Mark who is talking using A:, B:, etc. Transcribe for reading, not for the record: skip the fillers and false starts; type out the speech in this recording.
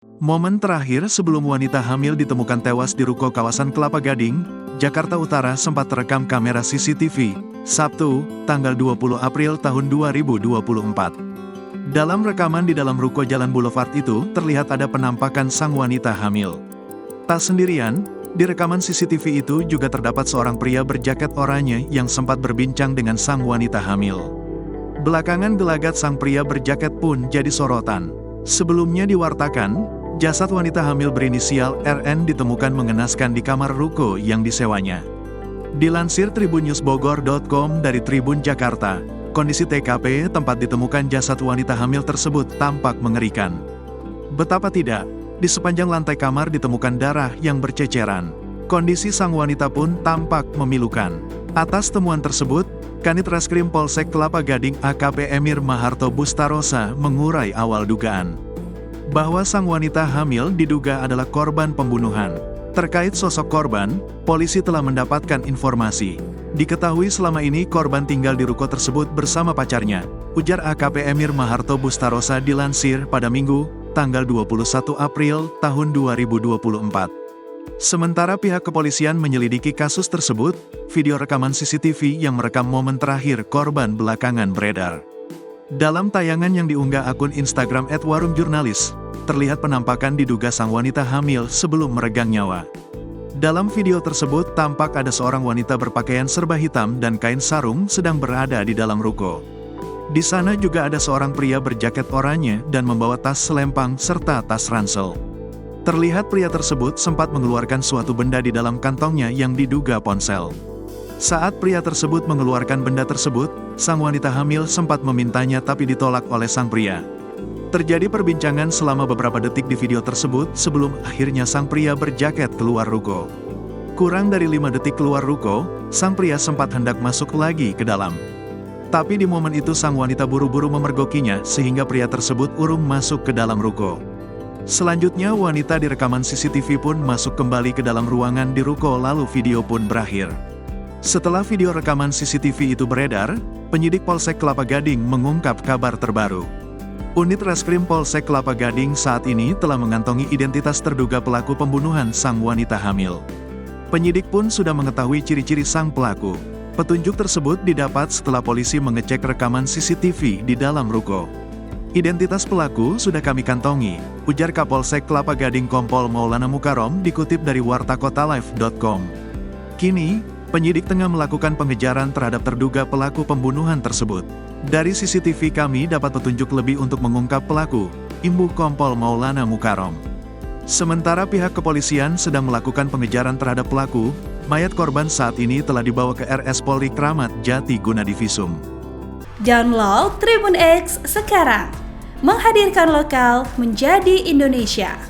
A: Momen terakhir sebelum wanita hamil ditemukan tewas di ruko kawasan Kelapa Gading, Jakarta Utara sempat terekam kamera CCTV, Sabtu, tanggal 20 April tahun 2024. Dalam rekaman di dalam ruko Jalan Boulevard itu, terlihat ada penampakan sang wanita hamil. Tak sendirian, di rekaman CCTV itu juga terdapat seorang pria berjaket oranye yang sempat berbincang dengan sang wanita hamil. Belakangan gelagat sang pria berjaket pun jadi sorotan. Sebelumnya diwartakan, jasad wanita hamil berinisial RN ditemukan mengenaskan di kamar ruko yang disewanya. Dilansir tribunnews.bogor.com dari Tribun Jakarta, kondisi TKP tempat ditemukan jasad wanita hamil tersebut tampak mengerikan. Betapa tidak, di sepanjang lantai kamar ditemukan darah yang berceceran. Kondisi sang wanita pun tampak memilukan. Atas temuan tersebut, Kanit Reskrim Polsek Kelapa Gading AKP Emir Maharto Bustarosa mengurai awal dugaan bahwa sang wanita hamil diduga adalah korban pembunuhan. Terkait sosok korban, polisi telah mendapatkan informasi. Diketahui selama ini korban tinggal di ruko tersebut bersama pacarnya, ujar AKP Emir Maharto Bustarosa dilansir pada Minggu, tanggal 21 April tahun 2024. Sementara pihak kepolisian menyelidiki kasus tersebut, video rekaman CCTV yang merekam momen terakhir korban belakangan beredar. Dalam tayangan yang diunggah akun Instagram @warungjurnalis, terlihat penampakan diduga sang wanita hamil sebelum meregang nyawa. Dalam video tersebut tampak ada seorang wanita berpakaian serba hitam dan kain sarung sedang berada di dalam ruko. Di sana juga ada seorang pria berjaket oranye dan membawa tas selempang serta tas ransel. Terlihat pria tersebut sempat mengeluarkan suatu benda di dalam kantongnya yang diduga ponsel. Saat pria tersebut mengeluarkan benda tersebut, sang wanita hamil sempat memintanya tapi ditolak oleh sang pria. Terjadi perbincangan selama beberapa detik di video tersebut sebelum akhirnya sang pria berjaket keluar ruko. Kurang dari 5 detik keluar ruko, sang pria sempat hendak masuk lagi ke dalam. Tapi di momen itu sang wanita buru-buru memergokinya sehingga pria tersebut urung masuk ke dalam ruko. Selanjutnya wanita di rekaman CCTV pun masuk kembali ke dalam ruangan di ruko lalu video pun berakhir. Setelah video rekaman CCTV itu beredar, penyidik Polsek Kelapa Gading mengungkap kabar terbaru. Unit Reskrim Polsek Kelapa Gading saat ini telah mengantongi identitas terduga pelaku pembunuhan sang wanita hamil. Penyidik pun sudah mengetahui ciri-ciri sang pelaku. Petunjuk tersebut didapat setelah polisi mengecek rekaman CCTV di dalam ruko. Identitas pelaku sudah kami kantongi, ujar Kapolsek Kelapa Gading Kompol Maulana Mukarom dikutip dari wartakotalive.com. Kini, penyidik tengah melakukan pengejaran terhadap terduga pelaku pembunuhan tersebut. Dari CCTV kami dapat petunjuk lebih untuk mengungkap pelaku, imbuh Kompol Maulana Mukarom. Sementara pihak kepolisian sedang melakukan pengejaran terhadap pelaku, mayat korban saat ini telah dibawa ke RS Polri Kramat Jati guna divisum.
B: Download Tribun X sekarang, menghadirkan lokal menjadi Indonesia.